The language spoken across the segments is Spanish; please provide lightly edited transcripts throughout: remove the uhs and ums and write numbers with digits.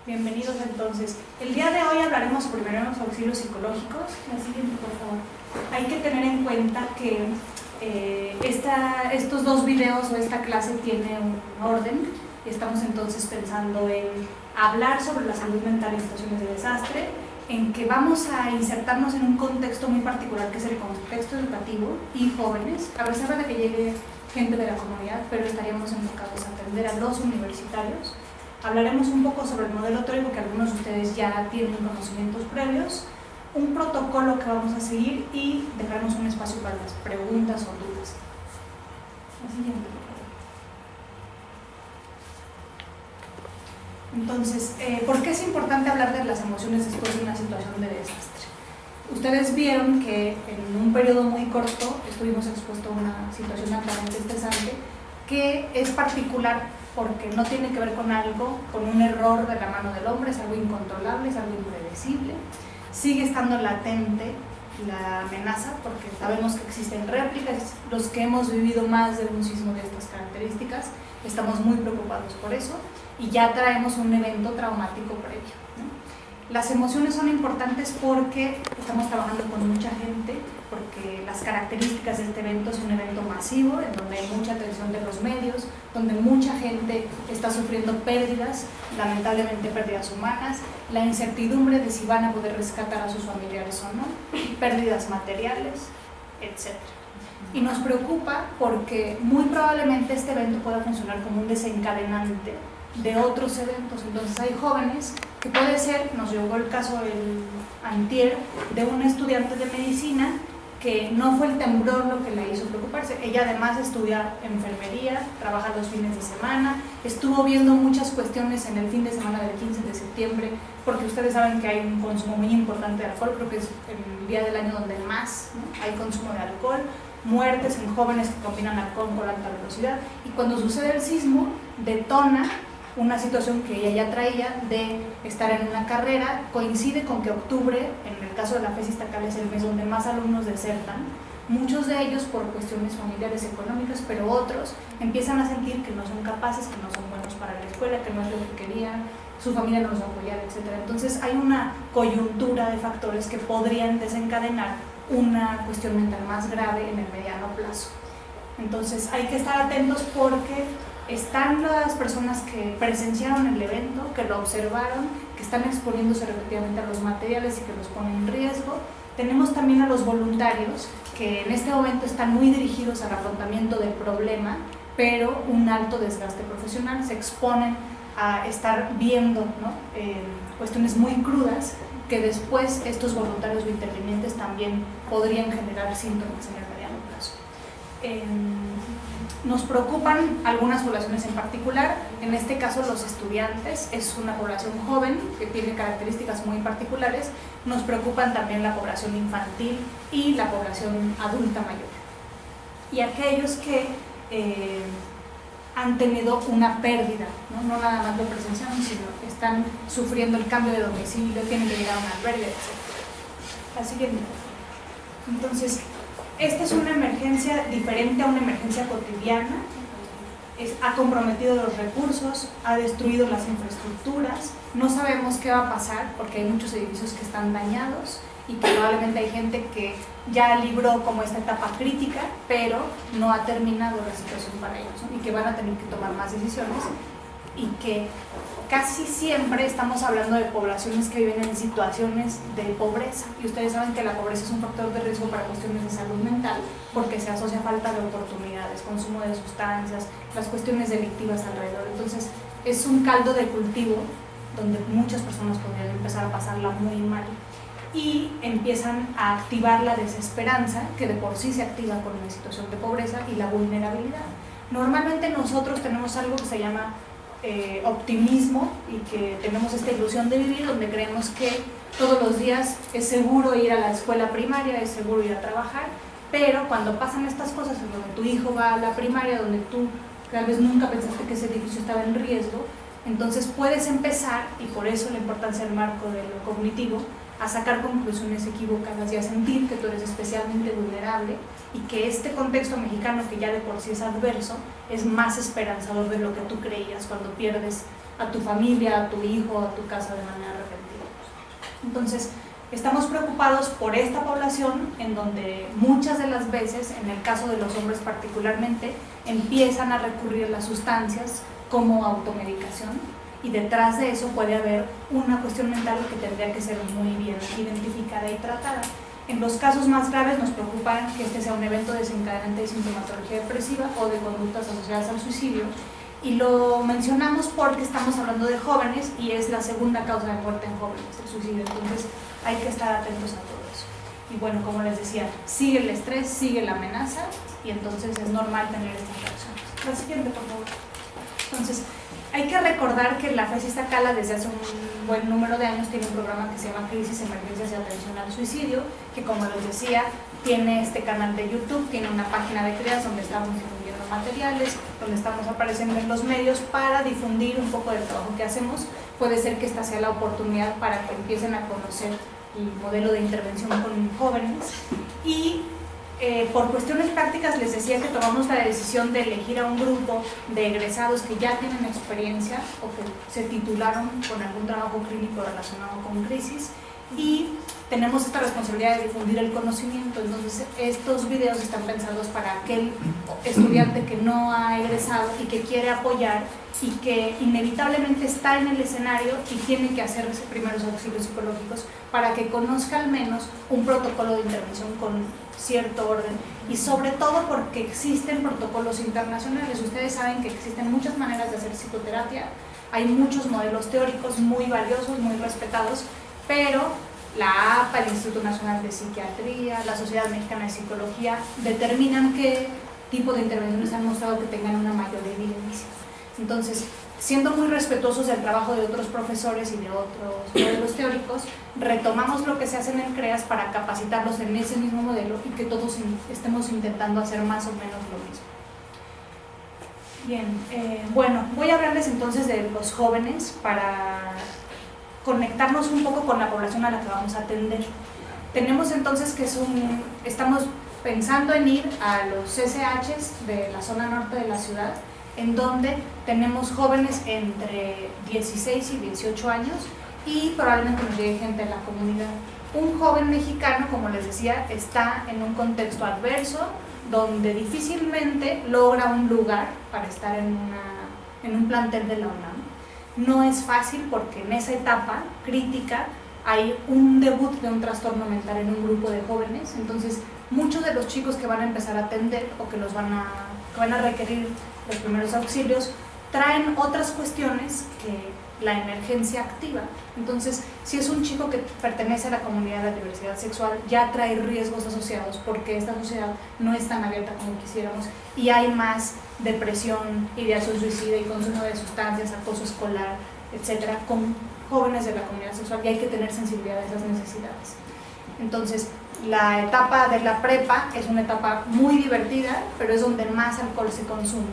Bienvenidos entonces. El día de hoy hablaremos sobre primeros auxilios psicológicos. La siguiente, por favor. Hay que tener en cuenta que estos dos videos o esta clase tiene un orden. Estamos entonces pensando en hablar sobre la salud mental en situaciones de desastre, en que vamos a insertarnos en un contexto muy particular que es el contexto educativo y jóvenes, a pesar de que llegue gente de la comunidad, pero estaríamos enfocados a atender a los universitarios. Hablaremos un poco sobre el modelo teórico que algunos de ustedes ya tienen conocimientos previos, un protocolo que vamos a seguir y dejaremos un espacio para las preguntas o dudas. La siguiente, por favor. Entonces, ¿por qué es importante hablar de las emociones después de una situación de desastre? Ustedes vieron que en un periodo muy corto estuvimos expuestos a una situación altamente estresante que es particular porque no tiene que ver con algo, con un error de la mano del hombre, es algo incontrolable, es algo impredecible. Sigue estando latente la amenaza porque sabemos que existen réplicas. Los que hemos vivido más de un sismo de estas características estamos muy preocupados por eso y ya traemos un evento traumático previo, ¿no? Las emociones son importantes porque estamos trabajando con mucha gente, porque las características de este evento es un evento masivo, en donde hay mucha atención de los medios, donde mucha gente está sufriendo pérdidas, lamentablemente pérdidas humanas, la incertidumbre de si van a poder rescatar a sus familiares o no, pérdidas materiales, etc. Y nos preocupa porque muy probablemente este evento pueda funcionar como un desencadenante de otros eventos. Entonces hay jóvenes que puede ser, nos llegó el caso el antier de una estudiante de medicina que no fue el temblor lo que la hizo preocuparse. Ella además estudia enfermería, trabaja los fines de semana, estuvo viendo muchas cuestiones en el fin de semana del 15 de septiembre, porque ustedes saben que hay un consumo muy importante de alcohol, creo que es el día del año donde más, ¿no?, hay consumo de alcohol, muertes en jóvenes que combinan alcohol con alta velocidad, y cuando sucede el sismo detona una situación que ella ya traía de estar en una carrera. Coincide con que octubre, en el caso de la FES estatal, es el mes donde más alumnos desertan, muchos de ellos por cuestiones familiares económicas, pero otros empiezan a sentir que no son capaces, que no son buenos para la escuela, que no es lo que querían, su familia no los va a apoyar, etc. Entonces hay una coyuntura de factores que podrían desencadenar una cuestión mental más grave en el mediano plazo. Entonces hay que estar atentos porque están las personas que presenciaron el evento, que lo observaron, que están exponiéndose repetidamente a los materiales y que los ponen en riesgo. Tenemos también a los voluntarios que en este momento están muy dirigidos al afrontamiento del problema, pero un alto desgaste profesional, se exponen a estar viendo, ¿no?, cuestiones muy crudas que después estos voluntarios o intervinientes también podrían generar síntomas en el mediano plazo. Nos preocupan algunas poblaciones en particular, en este caso los estudiantes, es una población joven que tiene características muy particulares. Nos preocupan también la población infantil y la población adulta mayor. Y aquellos que han tenido una pérdida, no nada más lo presenciaron, sino que están sufriendo el cambio de domicilio, tienen que llegar a un albergue, etc. La siguiente. Entonces, esta es una emergencia diferente a una emergencia cotidiana. Ha comprometido los recursos, ha destruido las infraestructuras, no sabemos qué va a pasar porque hay muchos edificios que están dañados y que probablemente hay gente que ya libró como esta etapa crítica, pero no ha terminado la situación para ellos, ¿no?, y que van a tener que tomar más decisiones, y que casi siempre estamos hablando de poblaciones que viven en situaciones de pobreza, y ustedes saben que la pobreza es un factor de riesgo para cuestiones de salud mental porque se asocia a falta de oportunidades, consumo de sustancias, las cuestiones delictivas alrededor. Entonces es un caldo de cultivo donde muchas personas podrían empezar a pasarla muy mal y empiezan a activar la desesperanza, que de por sí se activa con una situación de pobreza, y la vulnerabilidad. Normalmente nosotros tenemos algo que se llama optimismo, y que tenemos esta ilusión de vivir donde creemos que todos los días es seguro ir a la escuela primaria, es seguro ir a trabajar, pero cuando pasan estas cosas en donde tu hijo va a la primaria, donde tú tal vez nunca pensaste que ese edificio estaba en riesgo, entonces puedes empezar, y por eso la importancia del marco de lo cognitivo, a sacar conclusiones equivocadas y a sentir que tú eres especialmente vulnerable y que este contexto mexicano, que ya de por sí es adverso, es más esperanzador de lo que tú creías cuando pierdes a tu familia, a tu hijo, a tu casa de manera repentina. Entonces, estamos preocupados por esta población en donde muchas de las veces, en el caso de los hombres particularmente, empiezan a recurrir a las sustancias como automedicación, y detrás de eso puede haber una cuestión mental que tendría que ser muy bien identificada y tratada. En los casos más graves nos preocupa que este sea un evento desencadenante de sintomatología depresiva o de conductas asociadas al suicidio, y lo mencionamos porque estamos hablando de jóvenes y es la segunda causa de muerte en jóvenes, el suicidio. Entonces hay que estar atentos a todo eso. Y bueno, como les decía, sigue el estrés, sigue la amenaza, y entonces es normal tener estas reacciones. La siguiente, por favor. Entonces, hay que recordar que la FES Iztacala desde hace un buen número de años tiene un programa que se llama Crisis, Emergencias y Atención al Suicidio, que, como les decía, tiene este canal de YouTube, tiene una página de CREAS donde estamos difundiendo materiales, donde estamos apareciendo en los medios para difundir un poco del trabajo que hacemos. Puede ser que esta sea la oportunidad para que empiecen a conocer el modelo de intervención con jóvenes. Y por cuestiones prácticas les decía que tomamos la decisión de elegir a un grupo de egresados que ya tienen experiencia o que se titularon con algún trabajo clínico relacionado con crisis, y tenemos esta responsabilidad de difundir el conocimiento. Entonces estos videos están pensados para aquel estudiante que no ha egresado y que quiere apoyar y que inevitablemente está en el escenario y tiene que hacer primeros auxilios psicológicos, para que conozca al menos un protocolo de intervención con cierto orden, y sobre todo porque existen protocolos internacionales. Ustedes saben que existen muchas maneras de hacer psicoterapia, hay muchos modelos teóricos muy valiosos, muy respetados, pero la APA, el Instituto Nacional de Psiquiatría, la Sociedad Mexicana de Psicología determinan qué tipo de intervenciones han mostrado que tengan una mayor evidencia. Entonces, siendo muy respetuosos del trabajo de otros profesores y de otros modelos teóricos, retomamos lo que se hace en el CREAS para capacitarlos en ese mismo modelo y que todos estemos intentando hacer más o menos lo mismo. Bien, bueno, voy a hablarles entonces de los jóvenes para conectarnos un poco con la población a la que vamos a atender. Tenemos entonces que estamos pensando en ir a los CCHs de la zona norte de la ciudad, en donde tenemos jóvenes entre 16 y 18 años y probablemente nos llegue gente de la comunidad. Un joven mexicano, como les decía, está en un contexto adverso donde difícilmente logra un lugar para estar en un plantel de la UNAM. No es fácil porque en esa etapa crítica hay un debut de un trastorno mental en un grupo de jóvenes. Entonces muchos de los chicos que van a empezar a atender o que van a requerir los primeros auxilios traen otras cuestiones que la emergencia activa. Entonces, si es un chico que pertenece a la comunidad de la diversidad sexual, ya trae riesgos asociados porque esta sociedad no es tan abierta como quisiéramos y hay más depresión, ideación suicida y consumo de sustancias, acoso escolar, etcétera, con jóvenes de la comunidad sexual, y hay que tener sensibilidad a esas necesidades. Entonces, la etapa de la prepa es una etapa muy divertida, pero es donde más alcohol se consume,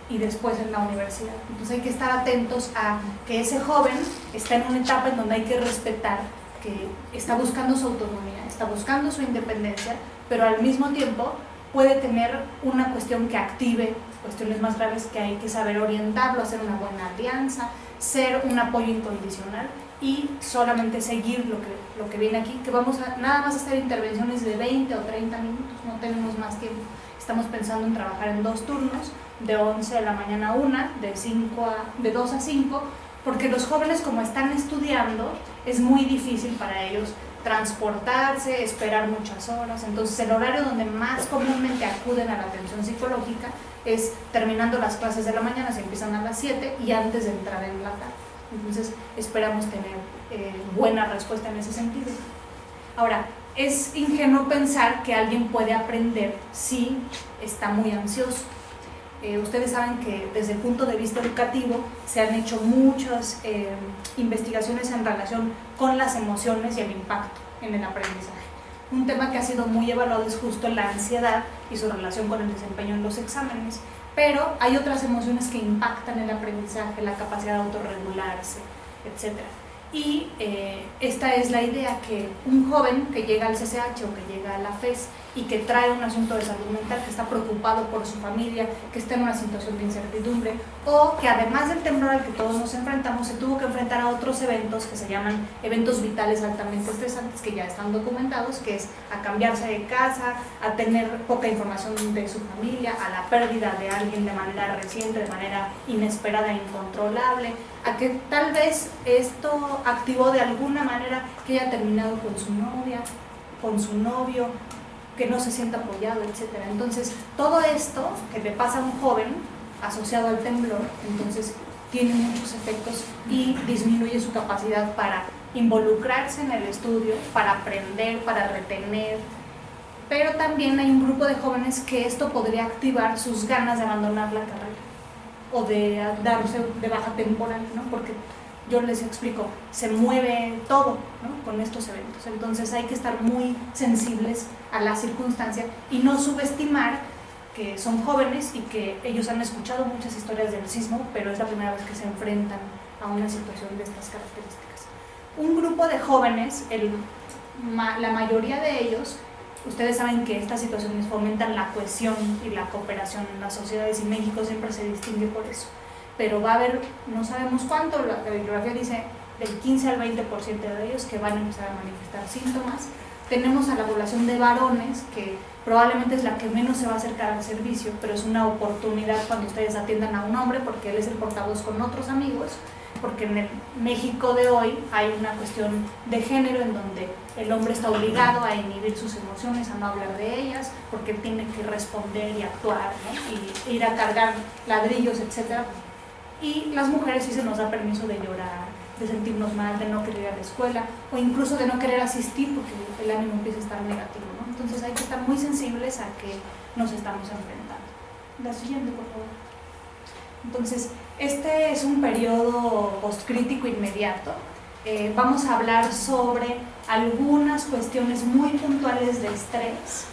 y después en la universidad. Entonces hay que estar atentos a que ese joven está en una etapa en donde hay que respetar que está buscando su autonomía, está buscando su independencia, pero al mismo tiempo puede tener una cuestión que active cuestiones más graves que hay que saber orientarlo, hacer una buena alianza, ser un apoyo incondicional y solamente seguir lo que viene aquí, que vamos a nada más hacer intervenciones de 20 o 30 minutos, no tenemos más tiempo. Estamos pensando en trabajar en 2 turnos, de 11 de la mañana a 1, de 2 a 5, porque los jóvenes, como están estudiando, es muy difícil para ellos transportarse, esperar muchas horas. Entonces el horario donde más comúnmente acuden a la atención psicológica es terminando las clases de la mañana, se empiezan a las 7 y antes de entrar en la tarde. Entonces esperamos tener buena respuesta en ese sentido. Ahora, es ingenuo pensar que alguien puede aprender si está muy ansioso. Ustedes saben que desde el punto de vista educativo se han hecho muchas investigaciones en relación con las emociones y el impacto en el aprendizaje. Un tema que ha sido muy evaluado es justo la ansiedad y su relación con el desempeño en los exámenes, pero hay otras emociones que impactan el aprendizaje, la capacidad de autorregularse, etc. Y esta es la idea, que un joven que llega al CCH o que llega a la FES y que trae un asunto de salud mental, que está preocupado por su familia, que está en una situación de incertidumbre, o que además del temblor al que todos nos enfrentamos, se tuvo que enfrentar a otros eventos que se llaman eventos vitales altamente estresantes, que ya están documentados, que es a cambiarse de casa, a tener poca información de su familia, a la pérdida de alguien de manera reciente, de manera inesperada e incontrolable, a que tal vez esto activó de alguna manera que haya terminado con su novia, con su novio, que no se sienta apoyado, etc. Entonces, todo esto que le pasa a un joven asociado al temblor, entonces tiene muchos efectos y disminuye su capacidad para involucrarse en el estudio, para aprender, para retener. Pero también hay un grupo de jóvenes que esto podría activar sus ganas de abandonar la carrera o de darse de baja temporal, ¿no? Porque yo les explico, se mueve todo, ¿no?, con estos eventos. Entonces hay que estar muy sensibles a la circunstancia y no subestimar que son jóvenes y que ellos han escuchado muchas historias del sismo, pero es la primera vez que se enfrentan a una situación de estas características. Un grupo de jóvenes, la mayoría de ellos, ustedes saben que estas situaciones fomentan la cohesión y la cooperación en las sociedades y México siempre se distingue por eso. Pero va a haber, no sabemos cuánto, la bibliografía dice del 15 al 20% de ellos que van a empezar a manifestar síntomas. Tenemos a la población de varones, que probablemente es la que menos se va a acercar al servicio, pero es una oportunidad cuando ustedes atiendan a un hombre, porque él es el portavoz con otros amigos, porque en el México de hoy hay una cuestión de género en donde el hombre está obligado a inhibir sus emociones, a no hablar de ellas, porque tiene que responder y actuar, ¿no?, y ir a cargar ladrillos, etc. Y las mujeres sí se nos da permiso de llorar, de sentirnos mal, de no querer ir a la escuela, o incluso de no querer asistir porque el ánimo empieza a estar negativo, ¿no? Entonces hay que estar muy sensibles a que nos estamos enfrentando. La siguiente, por favor. Entonces, este es un periodo postcrítico inmediato. Vamos a hablar sobre algunas cuestiones muy puntuales de estrés,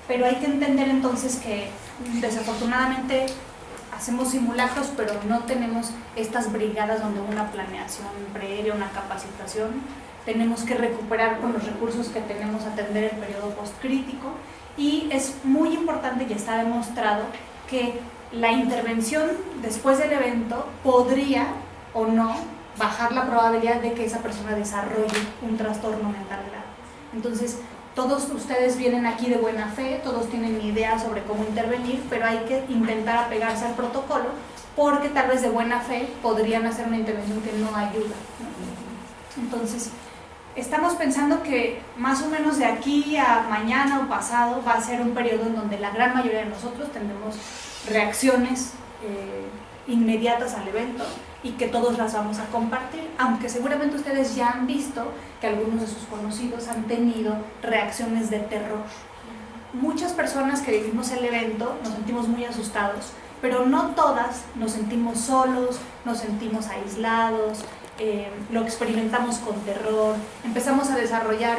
pero hay que entender entonces que desafortunadamente hacemos simulacros, pero no tenemos estas brigadas donde una planeación previa, una capacitación. Tenemos que recuperar con los recursos que tenemos atender el periodo postcrítico, y es muy importante y está demostrado que la intervención después del evento podría o no bajar la probabilidad de que esa persona desarrolle un trastorno mental grave. Entonces, todos ustedes vienen aquí de buena fe, todos tienen idea sobre cómo intervenir, pero hay que intentar apegarse al protocolo, porque tal vez de buena fe podrían hacer una intervención que no ayuda, ¿no? Entonces, estamos pensando que más o menos de aquí a mañana o pasado va a ser un periodo en donde la gran mayoría de nosotros tendremos reacciones inmediatas al evento y que todos las vamos a compartir, aunque seguramente ustedes ya han visto que algunos de sus conocidos han tenido reacciones de terror. Muchas personas que vivimos el evento nos sentimos muy asustados, pero no todas nos sentimos solos, nos sentimos aislados, lo experimentamos con terror, empezamos a desarrollar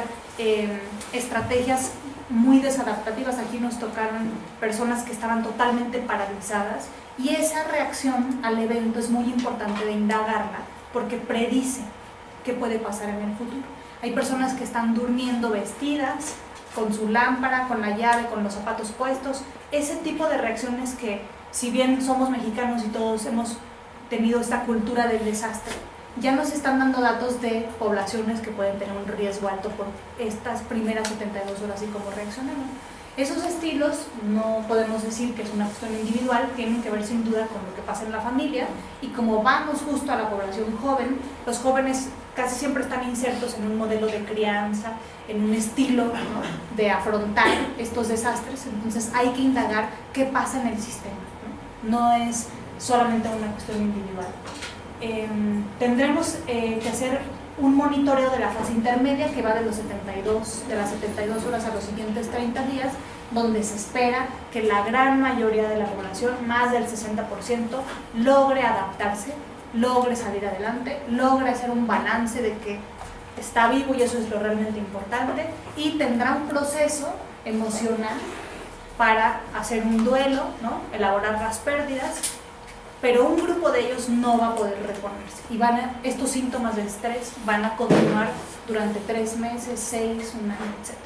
estrategias muy desadaptativas. Aquí nos tocaron personas que estaban totalmente paralizadas, y esa reacción al evento es muy importante de indagarla, porque predice qué puede pasar en el futuro. Hay personas que están durmiendo vestidas, con su lámpara, con la llave, con los zapatos puestos. Ese tipo de reacciones que, si bien somos mexicanos y todos hemos tenido esta cultura del desastre, ya nos están dando datos de poblaciones que pueden tener un riesgo alto por estas primeras 72 horas y cómo reaccionaron. Esos estilos no podemos decir que es una cuestión individual, tienen que ver sin duda con lo que pasa en la familia, y como vamos justo a la población joven, los jóvenes casi siempre están insertos en un modelo de crianza, en un estilo, ¿no?, de afrontar estos desastres. Entonces hay que indagar qué pasa en el sistema, ¿no? No es solamente una cuestión individual. Tendremos que hacer un monitoreo de la fase intermedia, que va de las 72 horas a los siguientes 30 días, donde se espera que la gran mayoría de la población, más del 60%, logre adaptarse, logre salir adelante, logre hacer un balance de que está vivo, y eso es lo realmente importante, y tendrá un proceso emocional para hacer un duelo, ¿no?, elaborar las pérdidas, pero un grupo de ellos no va a poder reponerse, y estos síntomas de estrés van a continuar durante 3 meses, 6, un año, etc.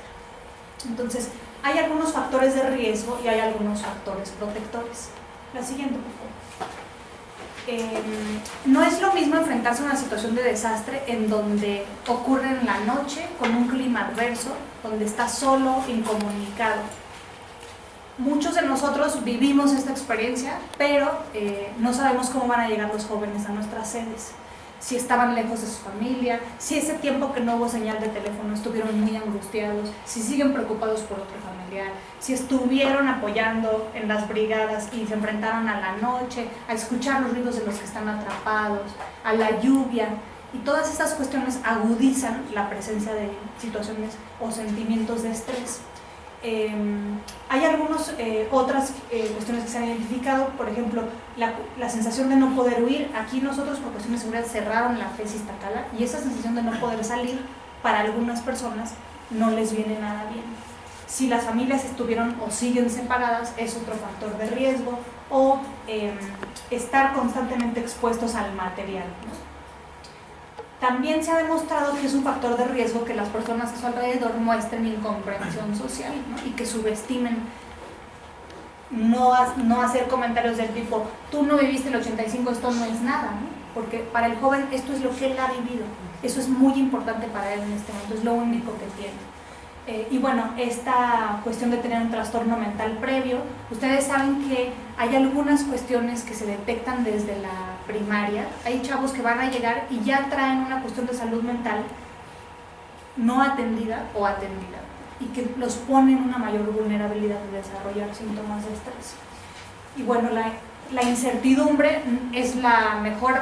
Entonces, hay algunos factores de riesgo y hay algunos factores protectores. La siguiente, por favor. No es lo mismo enfrentarse a una situación de desastre en donde ocurre en la noche, con un clima adverso, donde está solo, incomunicado. Muchos de nosotros vivimos esta experiencia, pero no sabemos cómo van a llegar los jóvenes a nuestras sedes. Si estaban lejos de su familia, si ese tiempo que no hubo señal de teléfono estuvieron muy angustiados, si siguen preocupados por otro familiar, si estuvieron apoyando en las brigadas y se enfrentaron a la noche, a escuchar los ruidos de los que están atrapados, a la lluvia, y todas estas cuestiones agudizan la presencia de situaciones o sentimientos de estrés. Hay algunas otras cuestiones que se han identificado, por ejemplo, la sensación de no poder huir. Aquí nosotros por cuestiones de seguridad cerraron la FES Iztacala y esa sensación de no poder salir para algunas personas no les viene nada bien. Si las familias estuvieron o siguen separadas es otro factor de riesgo, o estar constantemente expuestos al material, ¿no? También se ha demostrado que es un factor de riesgo que las personas a su alrededor muestren incomprensión social, ¿no? Y que subestimen, no hacer comentarios del tipo, tú no viviste el 85, esto no es nada, ¿no? Porque para el joven esto es lo que él ha vivido, eso es muy importante para él en este momento, es lo único que tiene. Y bueno, esta cuestión de tener un trastorno mental previo, ustedes saben que hay algunas cuestiones que se detectan desde la primaria. Hay chavos que van a llegar y ya traen una cuestión de salud mental no atendida o atendida y que los pone en una mayor vulnerabilidad de desarrollar síntomas de estrés. Y bueno, la incertidumbre es la mejor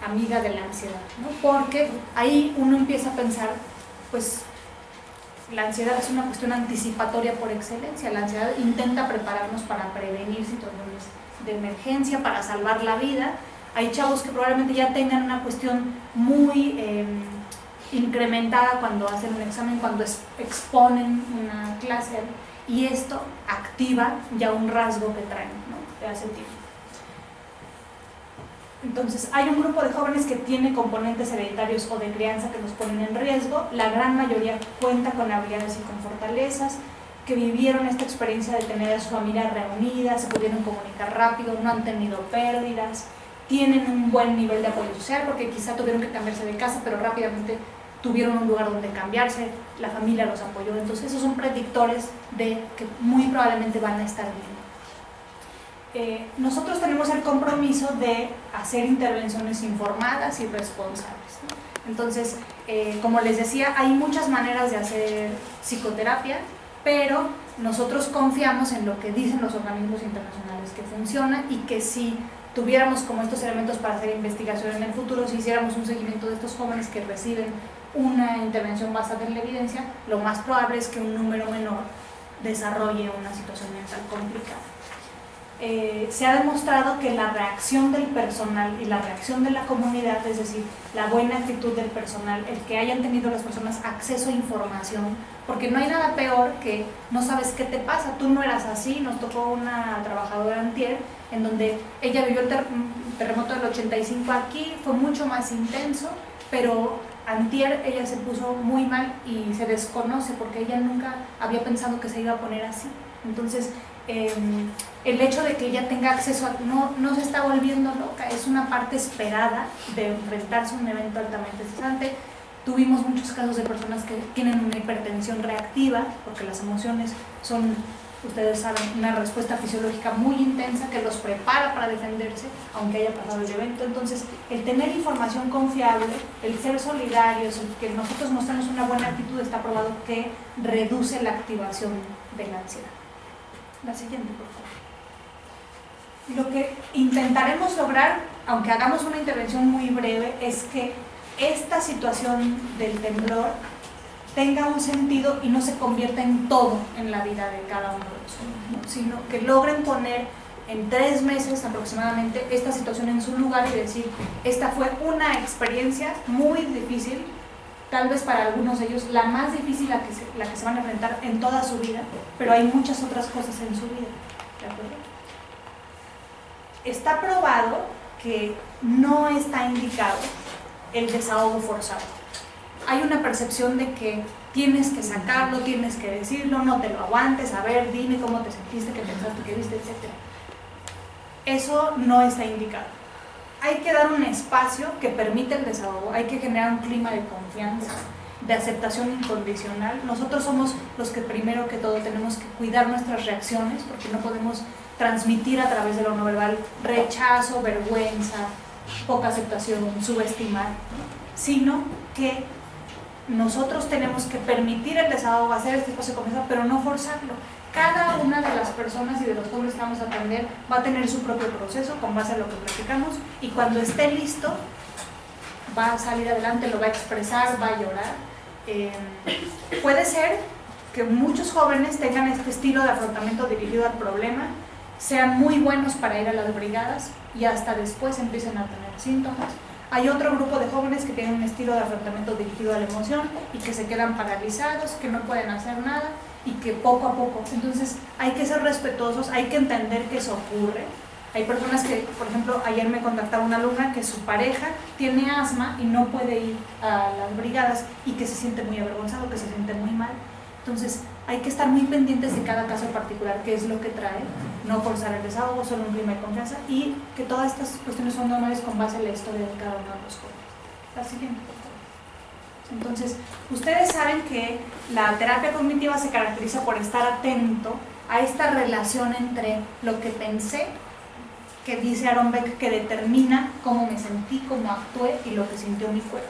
amiga de la ansiedad, ¿no? Porque ahí uno empieza a pensar, pues la ansiedad es una cuestión anticipatoria por excelencia. La ansiedad intenta prepararnos para prevenir situaciones de emergencia, para salvar la vida. Hay chavos que probablemente ya tengan una cuestión muy incrementada cuando hacen un examen, cuando exponen una clase, y esto activa ya un rasgo que traen, ¿no?, de hace tiempo. Entonces, hay un grupo de jóvenes que tiene componentes hereditarios o de crianza que los ponen en riesgo. La gran mayoría cuenta con habilidades y con fortalezas, que vivieron esta experiencia de tener a su familia reunida, se pudieron comunicar rápido, no han tenido pérdidas, tienen un buen nivel de apoyo social porque quizá tuvieron que cambiarse de casa, pero rápidamente tuvieron un lugar donde cambiarse, la familia los apoyó. Entonces, esos son predictores de que muy probablemente van a estar bien. Nosotros tenemos el compromiso de hacer intervenciones informadas y responsables, ¿no? Entonces, como les decía, hay muchas maneras de hacer psicoterapia, pero nosotros confiamos en lo que dicen los organismos internacionales que funciona, y que si tuviéramos como estos elementos para hacer investigación en el futuro, si hiciéramos un seguimiento de estos jóvenes que reciben una intervención basada en la evidencia, lo más probable es que un número menor desarrolle una situación mental complicada. Se ha demostrado que la reacción del personal y la reacción de la comunidad, es decir, la buena actitud del personal, el que hayan tenido las personas acceso a información, porque no hay nada peor que no sabes qué te pasa, tú no eras así. Nos tocó una trabajadora antier, en donde ella vivió el terremoto del 85 aquí, fue mucho más intenso, pero antier ella se puso muy mal y se desconoce porque ella nunca había pensado que se iba a poner así. Entonces, el hecho de que ella tenga acceso a, no se está volviendo loca, es una parte esperada de enfrentarse a un evento altamente estresante. Tuvimos muchos casos de personas que tienen una hipertensión reactiva, porque las emociones son, ustedes saben, una respuesta fisiológica muy intensa que los prepara para defenderse, aunque haya pasado el evento. Entonces, el tener información confiable, el ser solidarios, el que nosotros mostremos una buena actitud, está probado que reduce la activación de la ansiedad. La siguiente, por favor. Lo que intentaremos lograr, aunque hagamos una intervención muy breve, es que esta situación del temblor tenga un sentido y no se convierta en todo en la vida de cada uno de nosotros, ¿no?, sino que logren poner en 3 meses aproximadamente esta situación en su lugar y decir, esta fue una experiencia muy difícil, tal vez para algunos de ellos la más difícil la que se van a enfrentar en toda su vida, pero hay muchas otras cosas en su vida, ¿de acuerdo? Está probado que no está indicado el desahogo forzado. hay una percepción de que tienes que sacarlo, tienes que decirlo, no te lo aguantes, a ver, dime cómo te sentiste, qué pensaste, qué viste, etc. Eso no está indicado. Hay que dar un espacio que permita el desahogo, hay que generar un clima de confianza, de aceptación incondicional. Nosotros somos los que primero que todo tenemos que cuidar nuestras reacciones, porque no podemos transmitir a través de lo no verbal rechazo, vergüenza, poca aceptación, subestimar, sino que nosotros tenemos que permitir el desahogo, hacer este espacio de confianza, pero no forzarlo. Cada una de las personas y de los jóvenes que vamos a atender va a tener su propio proceso con base a lo que platicamos, y cuando esté listo va a salir adelante, lo va a expresar, va a llorar. Puede ser que muchos jóvenes tengan este estilo de afrontamiento dirigido al problema, sean muy buenos para ir a las brigadas y hasta después empiecen a tener síntomas. Hay otro grupo de jóvenes que tienen un estilo de afrontamiento dirigido a la emoción y que se quedan paralizados, que no pueden hacer nada y que poco a poco. Entonces hay que ser respetuosos, hay que entender que eso ocurre. Hay personas que, por ejemplo, ayer me contactaba una alumna que su pareja tiene asma y no puede ir a las brigadas y que se siente muy avergonzado, que se siente muy mal. Entonces hay que estar muy pendientes de cada caso particular, qué es lo que trae, no forzar el desahogo, solo un clima de confianza, y que todas estas cuestiones son normales con base en la historia de cada uno de los jóvenes. La siguiente, por favor. Entonces, ustedes saben que la terapia cognitiva se caracteriza por estar atento a esta relación entre lo que pensé, que dice Aaron Beck, que determina cómo me sentí, cómo actué y lo que sintió mi cuerpo.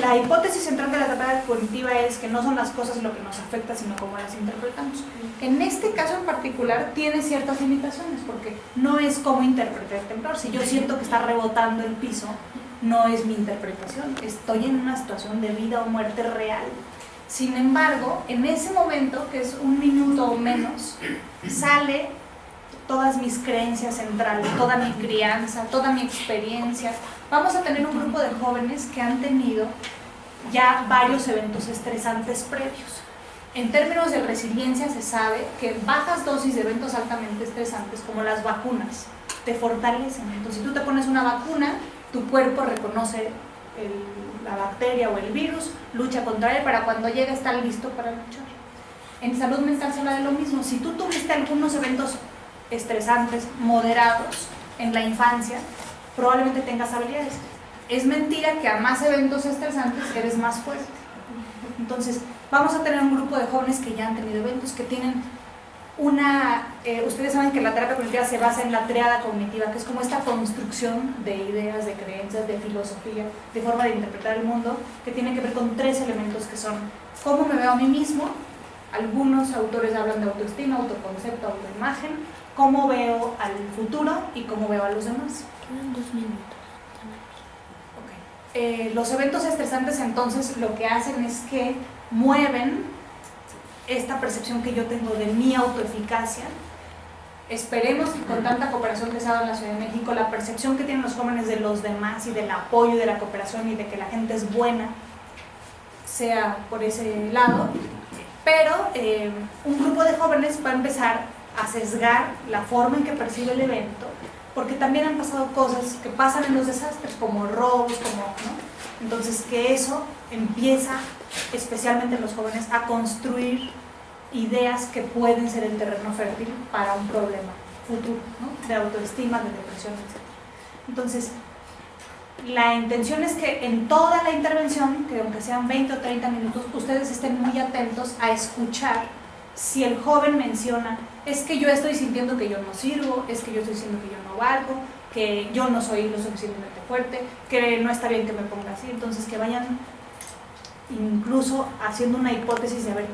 La hipótesis central de la terapia cognitiva es que no son las cosas lo que nos afecta, sino cómo las interpretamos. En este caso en particular tiene ciertas limitaciones, porque no es cómo interpretar el temblor. Si yo siento que está rebotando el piso, no es mi interpretación, estoy en una situación de vida o muerte real. Sin embargo, en ese momento, que es un minuto o menos, sale todas mis creencias centrales, toda mi crianza, toda mi experiencia. Vamos a tener un grupo de jóvenes que han tenido ya varios eventos estresantes previos. En términos de resiliencia se sabe que bajas dosis de eventos altamente estresantes, como las vacunas, te fortalecen. Entonces, si tú te pones una vacuna, tu cuerpo reconoce la bacteria o el virus, lucha contra él, para cuando llegue está listo para luchar. En salud mental se habla de lo mismo. Si tú tuviste algunos eventos estresantes moderados en la infancia, probablemente tengas habilidades. Es mentira que a más eventos estresantes eres más fuerte. Entonces, vamos a tener un grupo de jóvenes que ya han tenido eventos, que tienen ustedes saben que la terapia cognitiva se basa en la triada cognitiva, que es como esta construcción de ideas, de creencias, de filosofía, de forma de interpretar el mundo, que tiene que ver con 3 elementos que son cómo me veo a mí mismo. Algunos autores hablan de autoestima, autoconcepto, autoimagen, cómo veo al futuro y cómo veo a los demás. Quedan 2 minutos. Okay. Los eventos estresantes entonces lo que hacen es que mueven esta percepción que yo tengo de mi autoeficacia. Esperemos que con tanta cooperación que se ha dado en la Ciudad de México, la percepción que tienen los jóvenes de los demás y del apoyo, de la cooperación y de que la gente es buena sea por ese lado, pero un grupo de jóvenes va a empezar a sesgar la forma en que percibe el evento, porque también han pasado cosas que pasan en los desastres, como robos, ¿no? Entonces, que eso empieza, especialmente en los jóvenes, a construir ideas que pueden ser el terreno fértil para un problema futuro, ¿no? De autoestima, de depresión, etc. Entonces, la intención es que en toda la intervención, que aunque sean 20 o 30 minutos, ustedes estén muy atentos a escuchar si el joven menciona: es que yo estoy sintiendo que yo no sirvo, es que yo estoy sintiendo que yo no valgo, que yo no soy lo suficientemente fuerte, que no está bien que me ponga así. Entonces, que vayan incluso haciendo una hipótesis de ver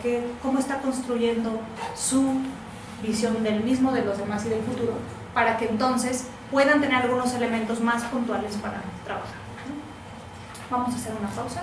cómo está construyendo su visión del mismo, de los demás y del futuro, para que entonces puedan tener algunos elementos más puntuales para trabajar. Vamos a hacer una pausa.